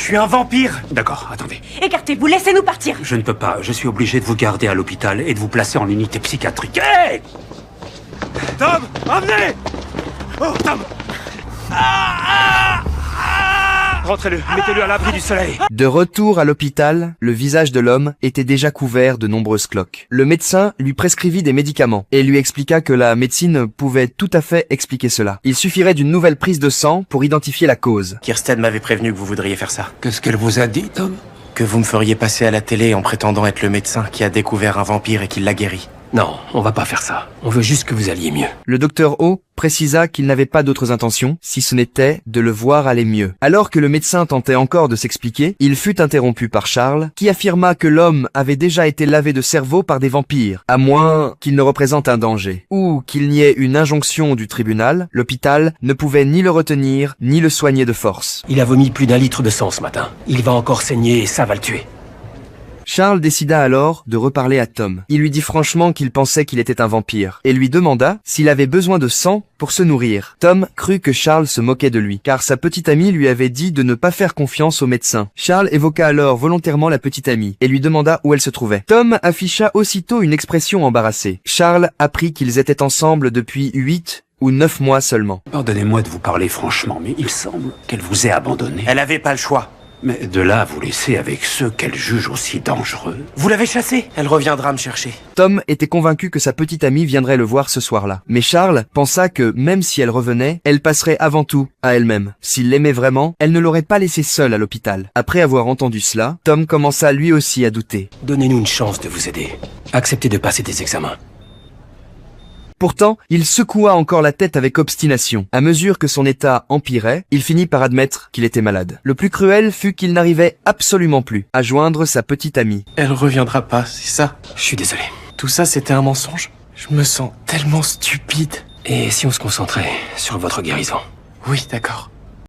suis un vampire. D'accord, attendez. Écartez-vous, laissez-nous partir. Je ne peux pas. Je suis obligé de vous garder à l'hôpital et de vous placer en unité psychiatrique. Hey! Tom, revenez! Oh, Tom! Rentrez-le, mettez-le à l'abri du soleil. De retour à l'hôpital, le visage de l'homme était déjà couvert de nombreuses cloques. Le médecin lui prescrivit des médicaments et lui expliqua que la médecine pouvait tout à fait expliquer cela. Il suffirait d'une nouvelle prise de sang pour identifier la cause. Kirsten m'avait prévenu que vous voudriez faire ça. Qu'est-ce qu'elle vous a dit, Tom? Que vous me feriez passer à la télé en prétendant être le médecin qui a découvert un vampire et qui l'a guéri. Non, on va pas faire ça. On veut juste que vous alliez mieux. Le docteur O précisa qu'il n'avait pas d'autres intentions, si ce n'était de le voir aller mieux. Alors que le médecin tentait encore de s'expliquer, il fut interrompu par Charles, qui affirma que l'homme avait déjà été lavé de cerveau par des vampires, à moins qu'il ne représente un danger, ou qu'il n'y ait une injonction du tribunal. L'hôpital ne pouvait ni le retenir, ni le soigner de force. Il a vomi plus d'1 litre de sang ce matin. Il va encore saigner et ça va le tuer. Charles décida alors de reparler à Tom. Il lui dit franchement qu'il pensait qu'il était un vampire, et lui demanda s'il avait besoin de sang pour se nourrir. Tom crut que Charles se moquait de lui, car sa petite amie lui avait dit de ne pas faire confiance au médecin. Charles évoqua alors volontairement la petite amie, et lui demanda où elle se trouvait. Tom afficha aussitôt une expression embarrassée. Charles apprit qu'ils étaient ensemble depuis 8 ou 9 mois seulement. Pardonnez-moi de vous parler franchement, mais il semble qu'elle vous ait abandonné. Elle avait pas le choix. Mais de là à vous laisser avec ceux qu'elle juge aussi dangereux. Vous l'avez chassée. Elle reviendra me chercher. Tom était convaincu que sa petite amie viendrait le voir ce soir-là. Mais Charles pensa que, même si elle revenait, elle passerait avant tout à elle-même. S'il l'aimait vraiment, elle ne l'aurait pas laissé seule à l'hôpital. Après avoir entendu cela, Tom commença lui aussi à douter. Donnez-nous une chance de vous aider. Acceptez de passer des examens. Pourtant, il secoua encore la tête avec obstination. À mesure que son état empirait, il finit par admettre qu'il était malade. Le plus cruel fut qu'il n'arrivait absolument plus à joindre sa petite amie. Elle reviendra pas, c'est ça? Je suis désolé. Tout ça, c'était un mensonge? Je me sens tellement stupide. Et si on se concentrait sur votre guérison? Oui, d'accord.